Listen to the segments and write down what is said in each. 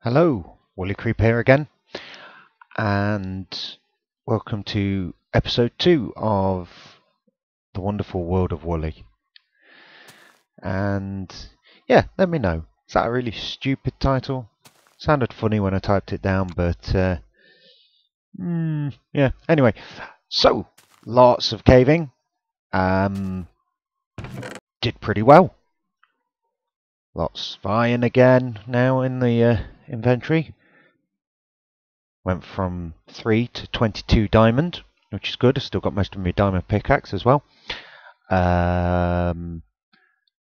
Hello, Woolly Creep here again, and welcome to episode 2 of The Wonderful World of Woolly. And yeah, let me know. Is that a really stupid title? Sounded funny when I typed it down, but yeah. Anyway, so lots of caving. Did pretty well. Lots of iron again now in the inventory. Went from 3 to 22 diamond, which is good. I've still got most of my diamond pickaxe as well.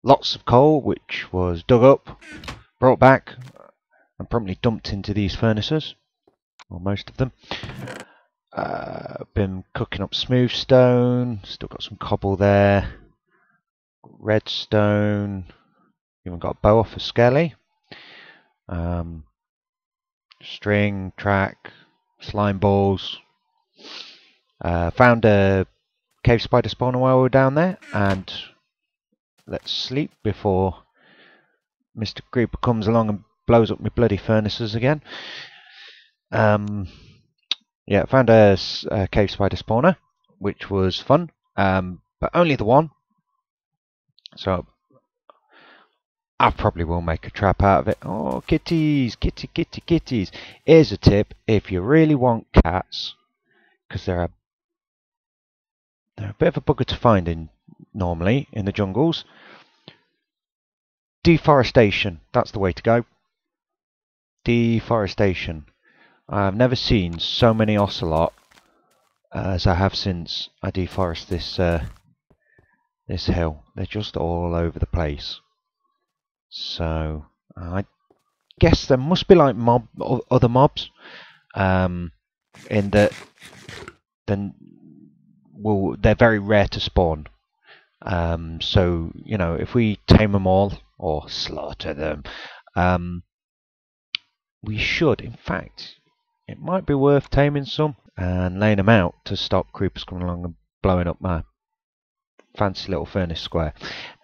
Lots of coal, which was dug up, brought back, and promptly dumped into these furnaces, or most of them. Been cooking up smooth stone, still got some cobble there, redstone, even got a bow for Skelly. String, track, slime balls. Found a cave spider spawner while we were down there, and let's sleep before Mr. Creeper comes along and blows up my bloody furnaces again. Yeah, found a cave spider spawner, which was fun, but only the one. So I probably will make a trap out of it. Oh, kitties, kitties. Here's a tip: if you really want cats, because they're a bit of a bugger to find normally in the jungles. Deforestation, that's the way to go. Deforestation. I've never seen so many ocelot as I have since I deforest this hill. They're just all over the place. So I guess there must be like other mobs, in that they're very rare to spawn. So you know, if we tame them all or slaughter them, we should. In fact, it might be worth taming some and laying them out to stop creepers coming along and blowing up my fancy little furnace square.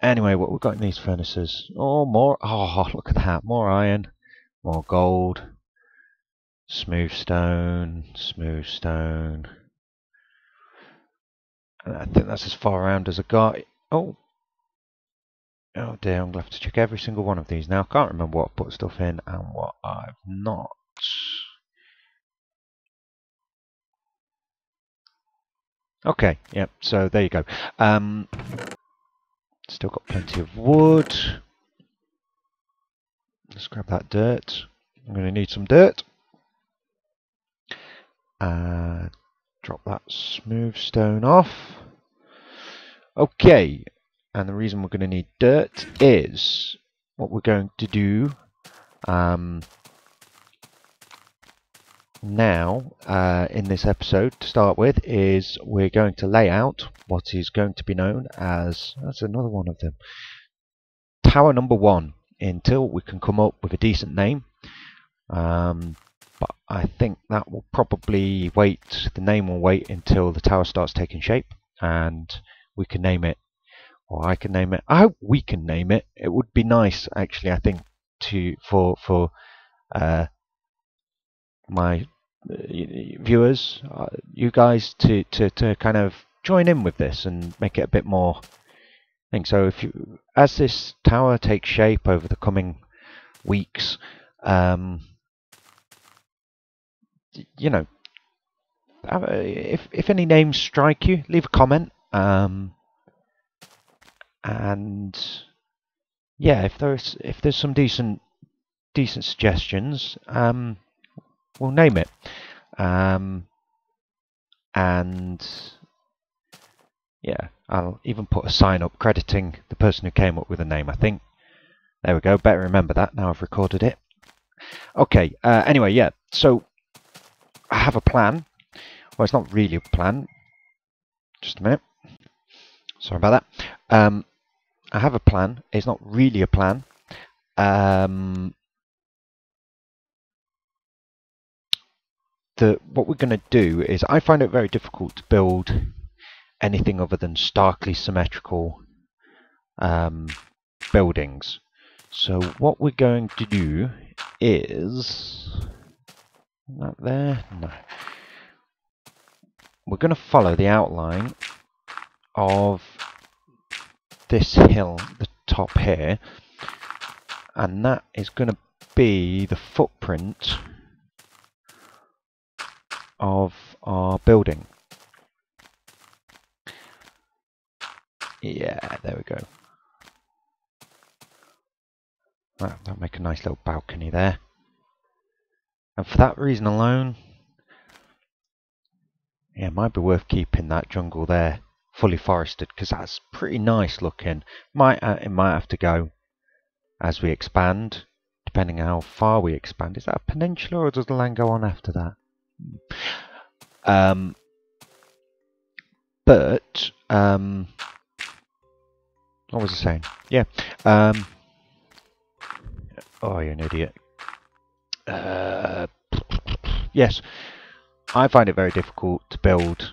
Anyway, what we've got in these furnaces? Oh, more. Oh, look at that. More iron, more gold, smooth stone. And I think that's as far around as I got. Oh dear, I'm going to have to check every single one of these now. I can't remember what I put stuff in and what I've not. Okay, yep, so there you go. Still got plenty of wood. Let's grab that dirt. I'm going to need some dirt. Drop that smooth stone off. Okay, and the reason we're going to need dirt is what we're going to do now in this episode to start with is we're going to lay out what is going to be known as, that's another one of them, Tower number 1, until we can come up with a decent name. But I think that will probably wait, the name will wait until the tower starts taking shape and we can name it, or I can name it. I hope we can name it. It would be nice, actually, I think, for my viewers, you guys, to kind of join in with this and make it a bit more thing. So as this tower takes shape over the coming weeks, you know, if any names strike you, leave a comment. And yeah, if there's some decent suggestions, we'll name it. And yeah, I'll even put a sign up crediting the person who came up with the name, I think. There we go, better remember that now I've recorded it. Okay, anyway, yeah, so I have a plan. Well, it's not really a plan. Just a minute. Sorry about that. I have a plan. It's not really a plan. What we're going to do is, I find it very difficult to build anything other than starkly symmetrical buildings. So what we're going to do is that there? No. We're going to follow the outline of this hill, the top here, and that is going to be the footprint of our building. Yeah, there we go. That'll make a nice little balcony there. And for that reason alone, yeah, it might be worth keeping that jungle there fully forested, because that's pretty nice looking. It might have to go as we expand, depending on how far we expand. Is that a peninsula, or does the land go on after that? What was I saying? Yeah. Oh, you're an idiot. Yes, I find it very difficult to build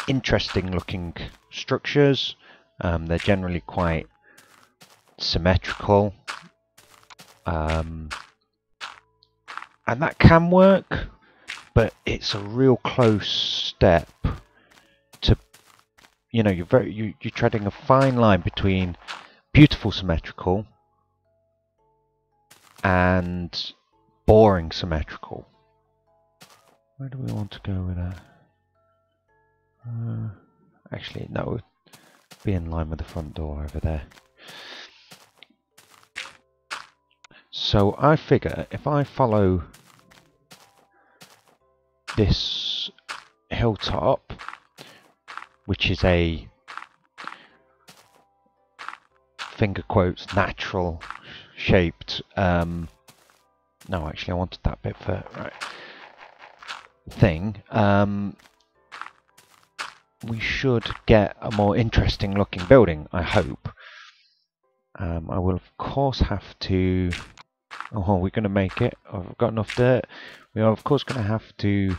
interesting looking structures. They're generally quite symmetrical, and that can work, but it's a real close step to, you know, you're treading a fine line between beautiful symmetrical and boring symmetrical. Where do we want to go with that? Actually, no, be in line with the front door over there. So I figure if I follow this hilltop, which is a finger quotes natural shaped, no, actually I wanted that bit for right thing, we should get a more interesting looking building, I hope. I will of course have to, oh, we're going to make it, I've got enough dirt, we are of course going to have to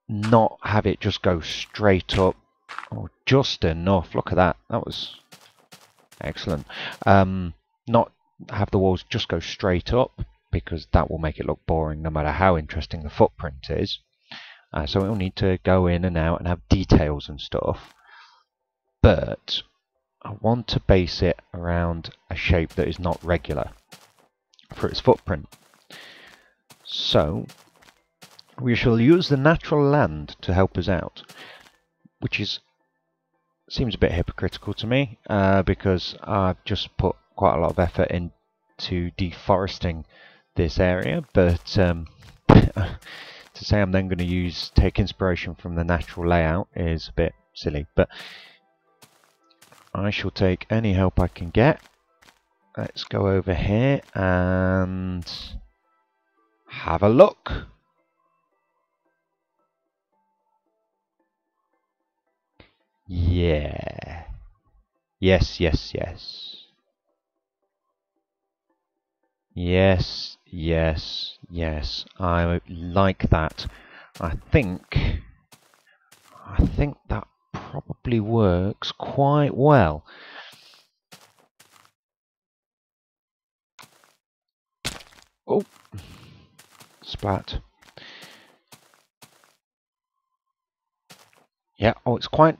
not have it just go straight up, or just enough, look at that, that was excellent. Not have the walls just go straight up, because that will make it look boring no matter how interesting the footprint is. So we'll need to go in and out and have details and stuff, but I want to base it around a shape that is not regular for its footprint. So we shall use the natural land to help us out, which seems a bit hypocritical to me, because I've just put quite a lot of effort into deforesting this area, but to say I'm then going to take inspiration from the natural layout is a bit silly, but I shall take any help I can get. Let's go over here and have a look. Yeah. Yes, yes, yes. Yes, yes, yes. I like that. I think that probably works quite well. Oh, splat. Yeah, oh, it's quite,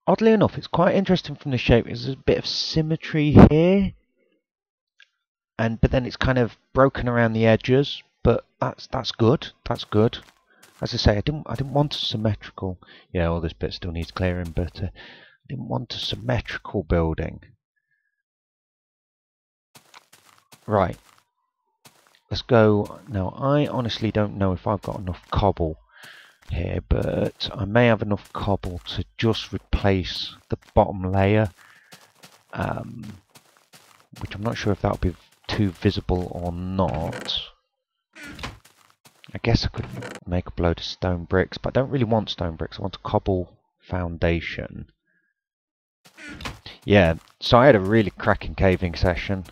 oddly enough, it's quite interesting from the shape. There's a bit of symmetry here, but then it's kind of broken around the edges, but that's good. That's good. As I say, I didn't want a symmetrical. Yeah, all this bit still needs clearing, but I didn't want a symmetrical building. Right. Let's go. Now, I honestly don't know if I've got enough cobble here, but I may have enough cobble to just replace the bottom layer, which I'm not sure if that'll be too visible or not. I guess I could make a load of stone bricks, but I don't really want stone bricks. I want a cobble foundation. Yeah, so I had a really cracking caving session.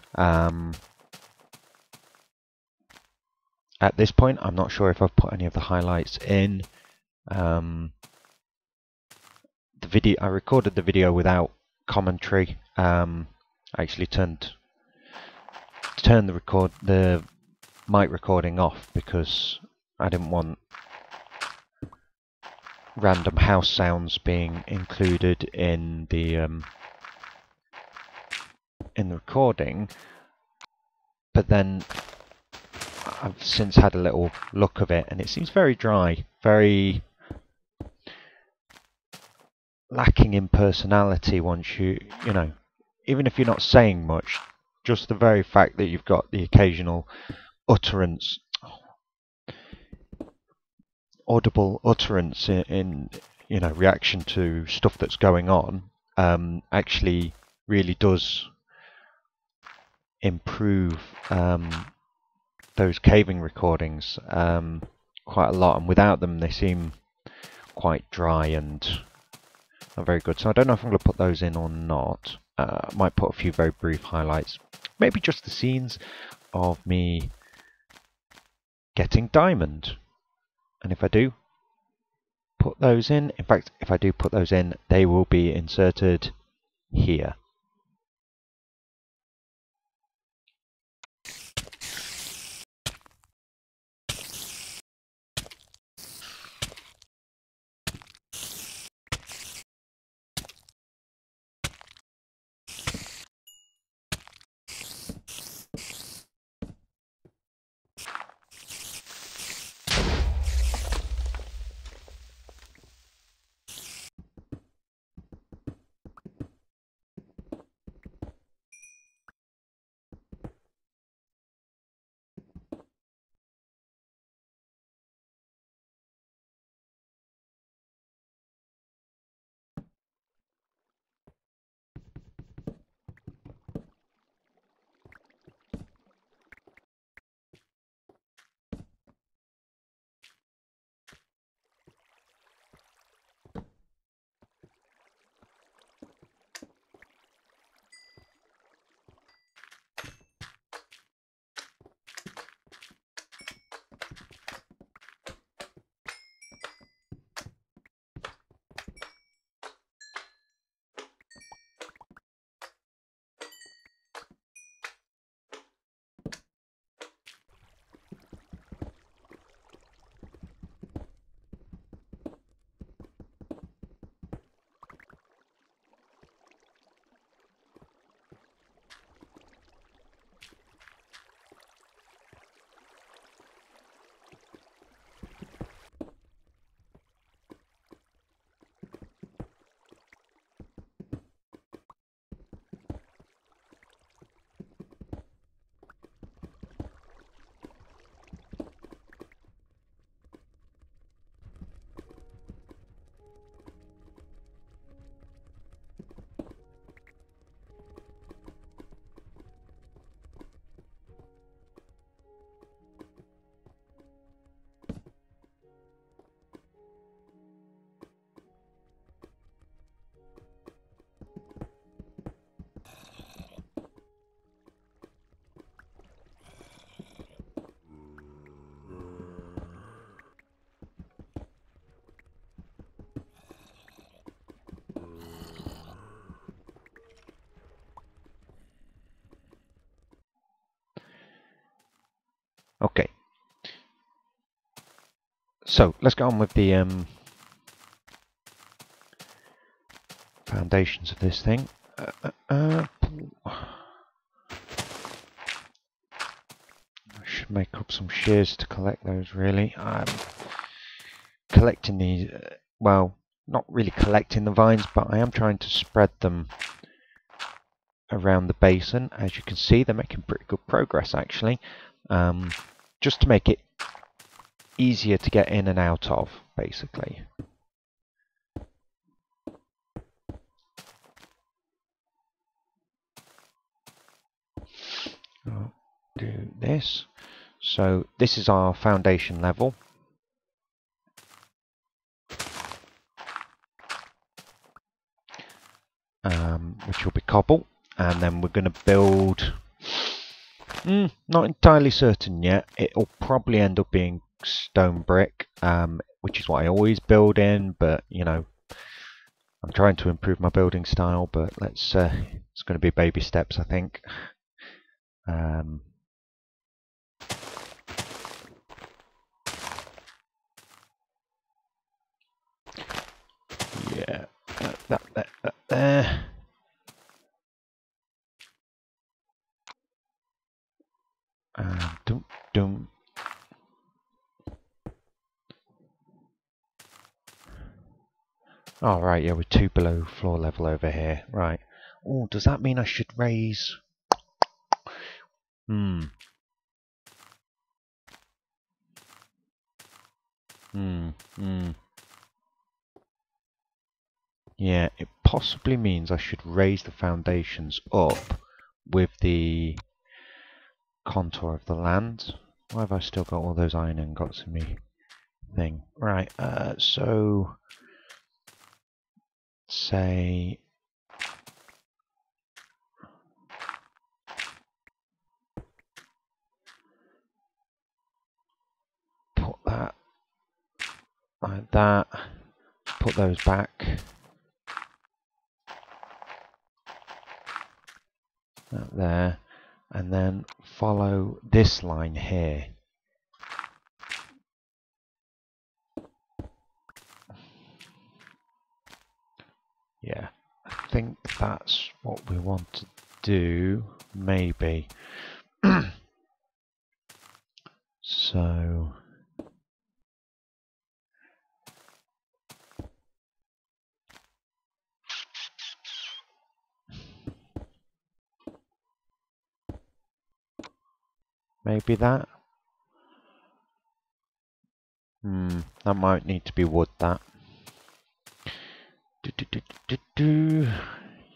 At this point, I'm not sure if I've put any of the highlights in. The video, I recorded the video without commentary, I actually turned the mic recording off because I didn't want random house sounds being included in the recording. But then I've since had a little look of it, and it seems very dry, very lacking in personality. Once you know, even if you're not saying much, just the very fact that you've got the occasional utterance, audible utterance in reaction to stuff that's going on, actually really does improve those caving recordings quite a lot, and without them they seem quite dry and not very good. So I don't know if I'm going to put those in or not. I might put a few very brief highlights, maybe just the scenes of me getting diamond. And if I do put those in fact, if I do put those in, they will be inserted here. Okay, so let's go on with the foundations of this thing. I should make up some shears to collect those, really. I'm collecting these, well, not really collecting the vines, but I am trying to spread them around the basin. As you can see, they're making pretty good progress, actually. Just to make it easier to get in and out of, basically. I'll do this. So this is our foundation level. Which will be cobble, and then we're going to build, not entirely certain yet, it'll probably end up being stone brick, which is what I always build in, but you know, I'm trying to improve my building style, but it's going to be baby steps, I think. Yeah, that there. Dum dum. Oh, right, yeah, we're 2 below floor level over here. Right. Oh, does that mean I should raise... Hmm. Yeah, it possibly means I should raise the foundations up with the contour of the land. Why have I still got all those iron ingots in me thing? Right, so... say... put that like that, put those back, that there, and then follow this line here. Yeah, I think that's what we want to do, maybe. So... maybe that? That might need to be wood, that.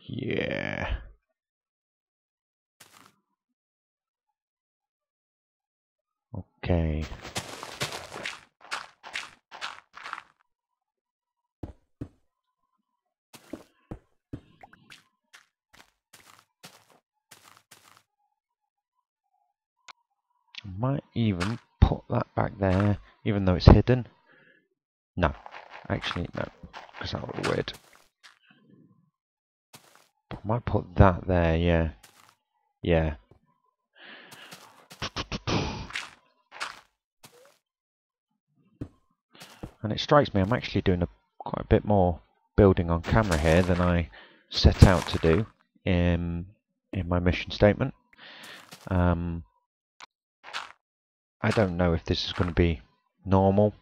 Yeah. Okay. Might even put that back there, even though it's hidden. No. Actually, no. Because that would be weird. I might put that there, yeah. Yeah. And it strikes me I'm actually doing quite a bit more building on camera here than I set out to do in my mission statement. I don't know if this is going to be normal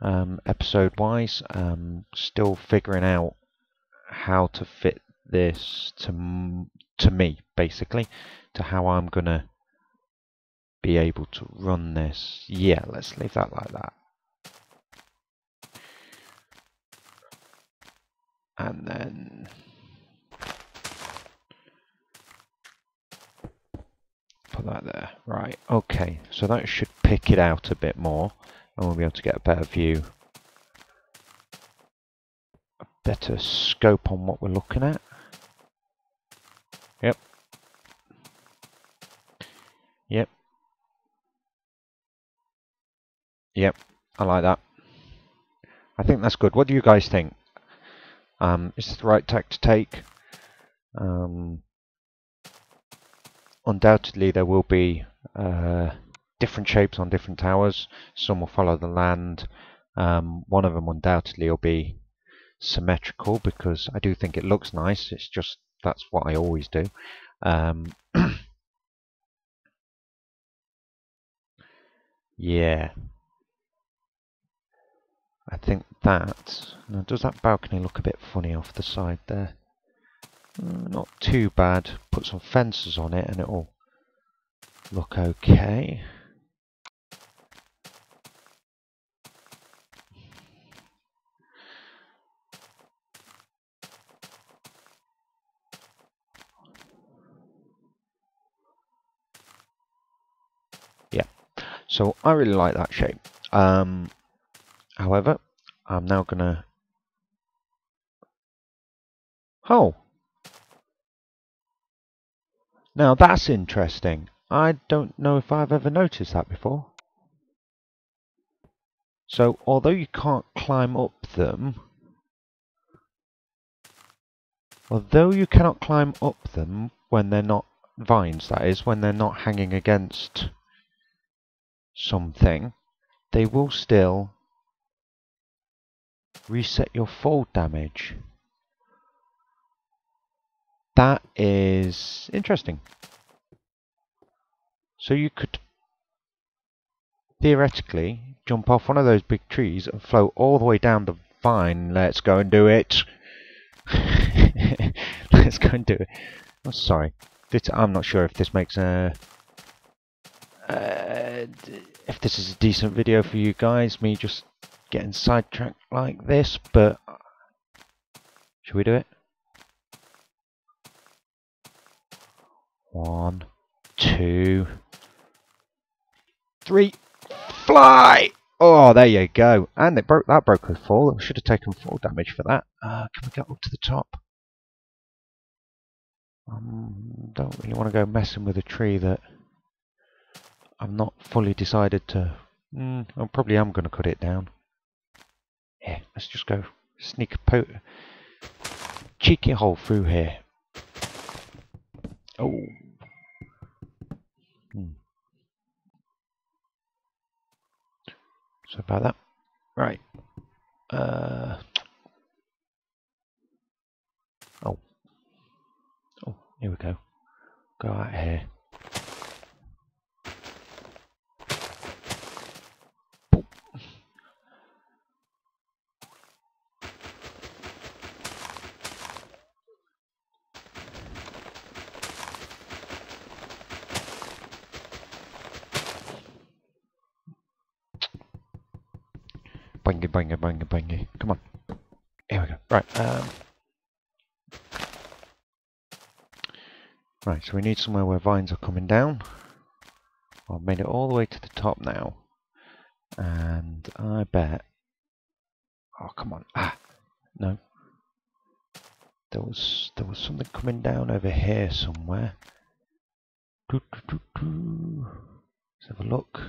episode-wise. Still figuring out how to fit this to me, basically, to how I'm going to be able to run this. Yeah, let's leave that like that. And then put that there. Right, okay, so that should pick it out a bit more, and we'll be able to get a better view, a better scope on what we're looking at. Yep. Yep. Yep, I like that. I think that's good. What do you guys think? Is this the right tack to take? Undoubtedly there will be different shapes on different towers. Some will follow the land. One of them undoubtedly will be symmetrical because I do think it looks nice. It's just that's what I always do. Yeah, I think that. Now, does that balcony look a bit funny off the side there? Not too bad. Put some fences on it and it'll look okay. Yeah, so I really like that shape. However, I'm now gonna... Oh! Now that's interesting. I don't know if I've ever noticed that before. So, although you can't climb up them, Although you cannot climb up them when they're not vines, that is, when they're not hanging against something, they will still reset your fall damage. That is interesting. So you could theoretically jump off one of those big trees and float all the way down the vine. Let's go and do it. Let's go and do it. Oh, sorry. I'm not sure if this makes a... if this is a decent video for you guys, me just getting sidetracked like this, but... Should we do it? 1, 2, 3, fly! Oh, there you go. And that broke a fall. I should have taken fall damage for that. Can we get up to the top? Don't really want to go messing with a tree that I'm not fully decided to... I probably am going to cut it down. Yeah, let's just go sneak a cheeky hole through here. Oh. So about that. Right. Oh. Oh, here we go. Go out here. Boop. Bangy, bangy, bangy, bangy. Come on. Here we go. Right. Right, so we need somewhere where vines are coming down. I've made it all the way to the top now. And I bet... Oh, come on. No. There was something coming down over here somewhere. Let's have a look.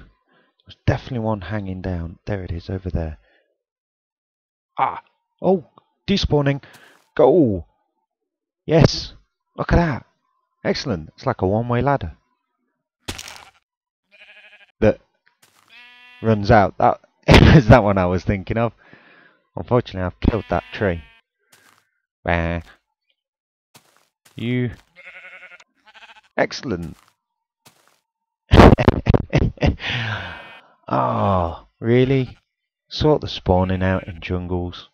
There's definitely one hanging down. There it is, over there. Oh, despawning. Go. Yes. Look at that. Excellent. It's like a one-way ladder that runs out. That is that one I was thinking of. Unfortunately, I've killed that tree. Bah. You. Excellent. Oh, really? Sort the spawning out in jungles.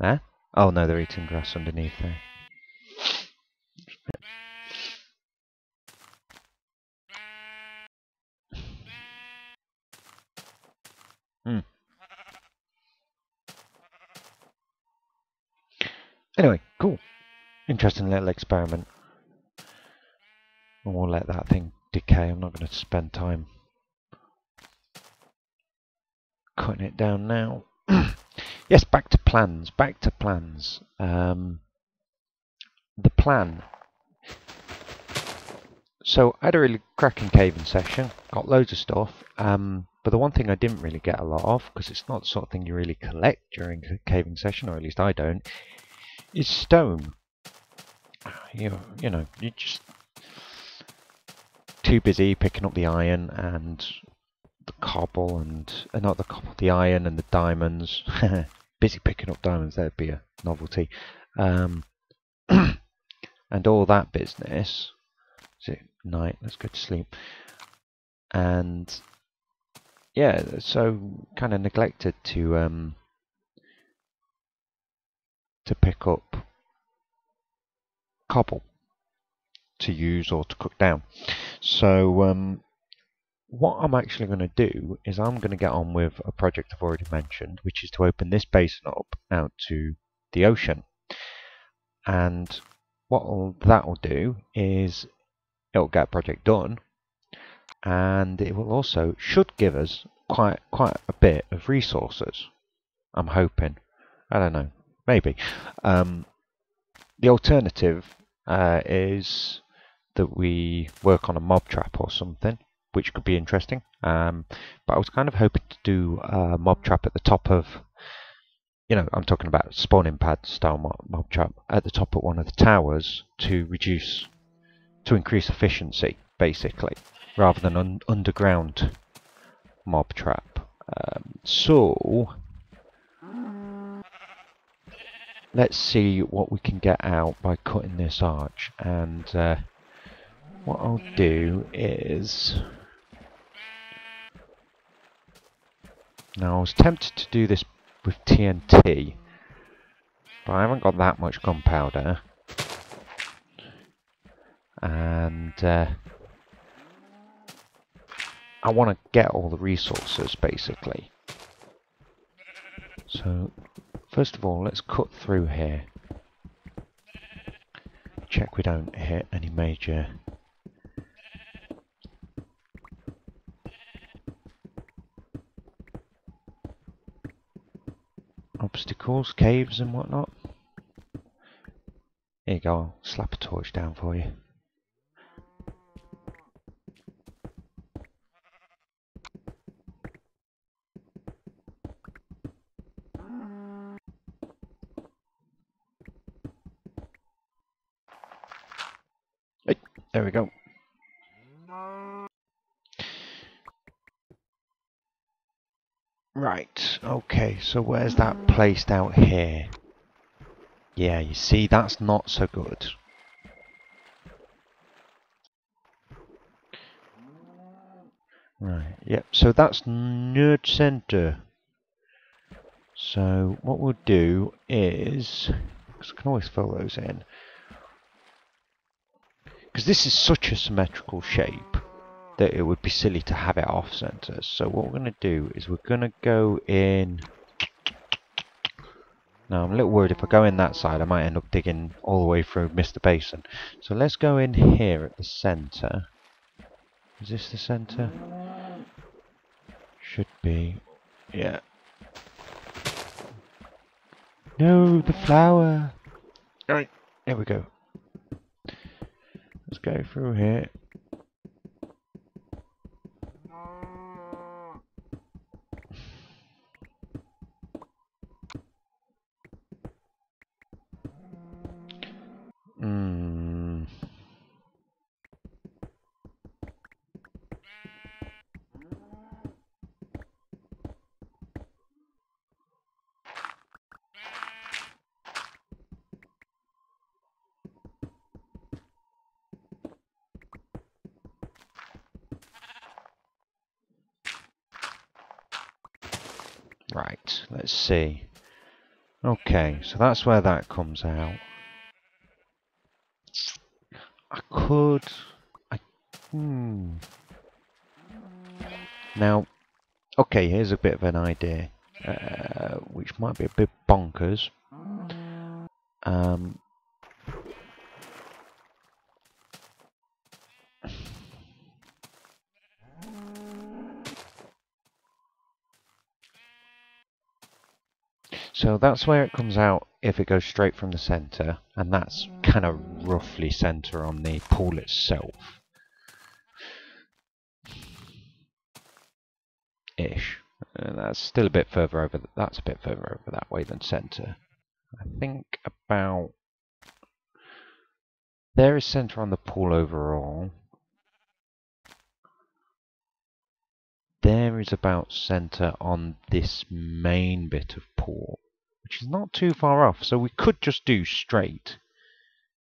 Huh? Oh no, they're eating grass underneath there. Anyway, cool. Interesting little experiment. And we'll let that thing decay. I'm not going to spend time cutting it down now. Yes, back to plans. Back to plans. The plan. So I had a really cracking caving session. Got loads of stuff. But the one thing I didn't really get a lot of, because it's not the sort of thing you really collect during a caving session, or at least I don't, is stone. You know, you're just too busy picking up the iron and the cobble and not the cobble, the iron and the diamonds. Busy picking up diamonds, that'd be a novelty. And all that business. Is it night? Let's go to sleep. And yeah, so kind of neglected to pick up cobble to use or to cook down. So what I'm actually going to do is I'm going to get on with a project I've already mentioned, which is to open this basin up out to the ocean. And what that will do is it'll get a project done, and it will also should give us quite a bit of resources. I'm hoping. I don't know. Maybe. The alternative is that we work on a mob trap or something, which could be interesting. But I was kind of hoping to do a mob trap at the top of you know, I'm talking about spawning pad style mob trap at the top of one of the towers to increase efficiency, basically, rather than underground mob trap. So let's see what we can get out by cutting this arch, and what I'll do is, now I was tempted to do this with TNT, but I haven't got that much gunpowder, and I want to get all the resources, basically. So first of all, let's cut through here. Check we don't hit any major obstacles, caves and whatnot. Here you go, I'll slap a torch down for you. Hey, there we go. Right, okay, so where's that placed out here? Yeah, you see, that's not so good. Right, yep, so that's nerd center. So what we'll do is, because I can always fill those in, because this is such a symmetrical shape that it would be silly to have it off center. So what we're going to do is we're going to go in. Now I'm a little worried if I go in that side I might end up digging all the way through Mr. Basin. So let's go in here at the center. Is this the center? Should be. Yeah. No, the flower! Alright, here we go. Let's go through here. Right, let's see. Okay, so that's where that comes out. I could... Now, okay, here's a bit of an idea, which might be a bit bonkers. So that's where it comes out if it goes straight from the centre, and that's kind of roughly centre on the pool itself. Ish. And that's still a bit further over, that's a bit further over that way than centre. I think about... There is centre on the pool overall. There is about centre on this main bit of pool, which is not too far off, so we could just do straight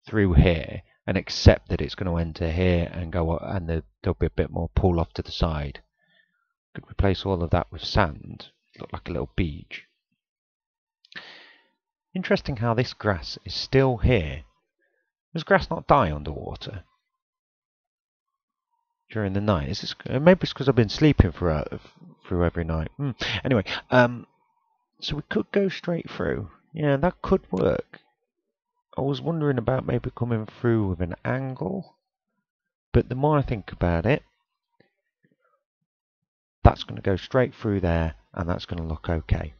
through here and accept that it's going to enter here and go up, and there'll be a bit more pool off to the side. Could replace all of that with sand, look like a little beach. Interesting how this grass is still here. Does grass not die underwater during the night? Is this, maybe it's because I've been sleeping through every night. Anyway, so we could go straight through. Yeah, that could work. I was wondering about maybe coming through with an angle, but the more I think about it, that's going to go straight through there, and that's going to look okay.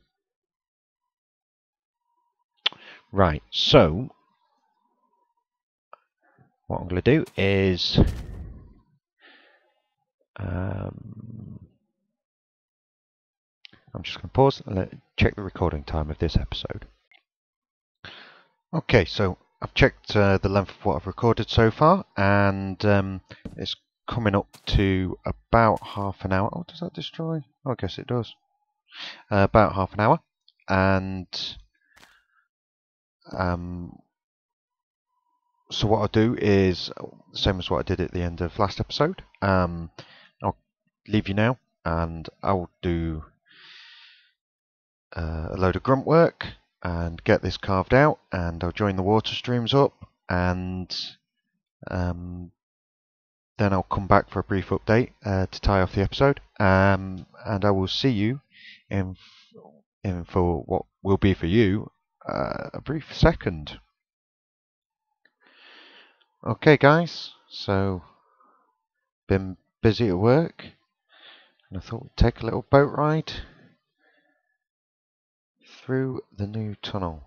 Right, so what I'm going to do is I'm just going to pause and check the recording time of this episode. Okay, so I've checked the length of what I've recorded so far, and it's coming up to about half an hour. Oh, does that destroy? Oh, I guess it does. About half an hour, and so what I'll do is the same as what I did at the end of last episode. I'll leave you now, and I'll do a load of grunt work and get this carved out, and I'll join the water streams up, and then I'll come back for a brief update to tie off the episode, and I will see you in for what will be for you a brief second. Okay, guys, so been busy at work, and I thought we'd take a little boat ride through the new tunnel.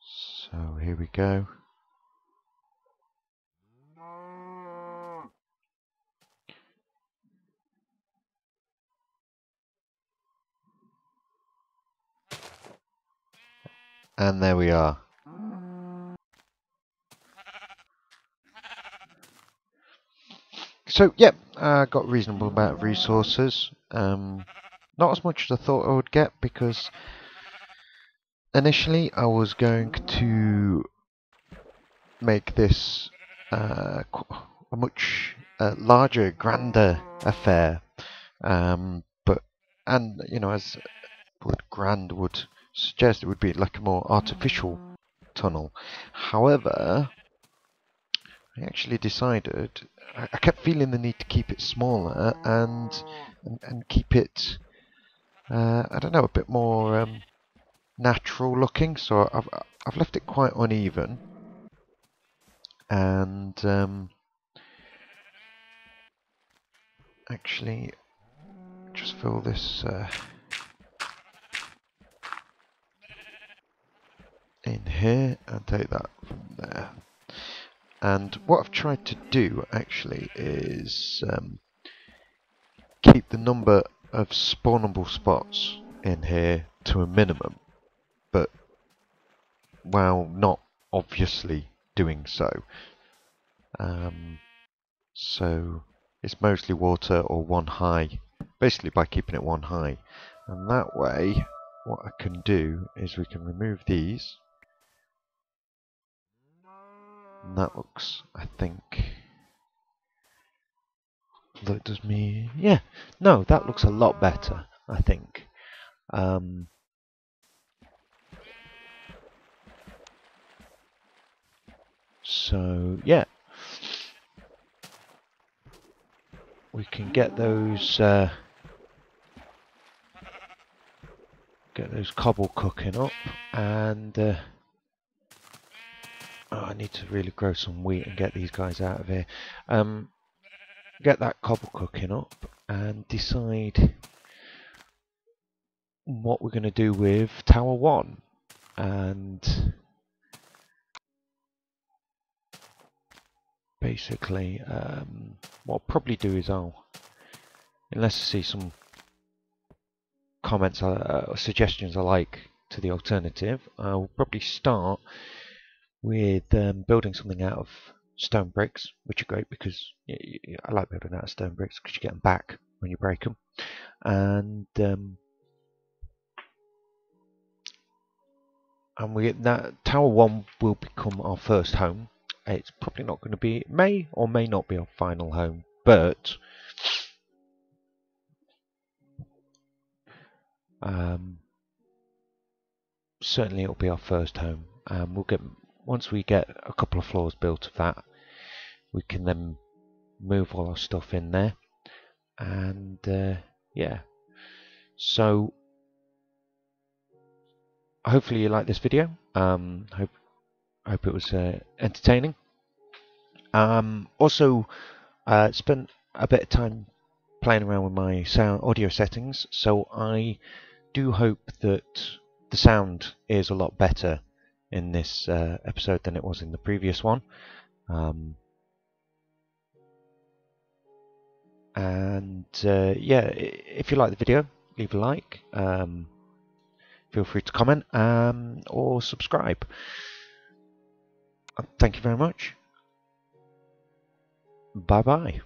So here we go. And there we are. So, yeah, I got a reasonable amount of resources. Not as much as I thought I would get, because initially I was going to make this a much larger, grander affair. And you know, as word grand would suggest, it would be like a more artificial tunnel. However, I actually decided I kept feeling the need to keep it smaller and keep it I don't know, a bit more natural looking. So I've left it quite uneven, and actually just fill this in here and take that from there. And what I've tried to do actually is keep the number of spawnable spots in here to a minimum, but while not obviously doing so. So it's mostly water or one high, basically by keeping it one high. And that way, what I can do is we can remove these. And that looks, I think, that does me, yeah, no, that looks a lot better, I think. So, yeah, we can get those cobble cooking up, and oh, I need to really grow some wheat and get these guys out of here. Get that cobble cooking up and decide what we're going to do with Tower 1. And basically, what I'll probably do is unless I see some comments or suggestions I like to the alternative, I'll probably start with building something out of stone bricks, which are great because I like building out of stone bricks because you get them back when you break them. And that Tower 1 will become our first home. It's probably not going to be, may or may not be our final home, but certainly it'll be our first home. Once we get a couple of floors built of that, we can then move all our stuff in there, and yeah. So hopefully you like this video. Hope it was entertaining. Also, spent a bit of time playing around with my audio settings, so I do hope that the sound is a lot better in this episode than it was in the previous one. And yeah, if you like the video, leave a like. Feel free to comment or subscribe. Thank you very much. Bye bye.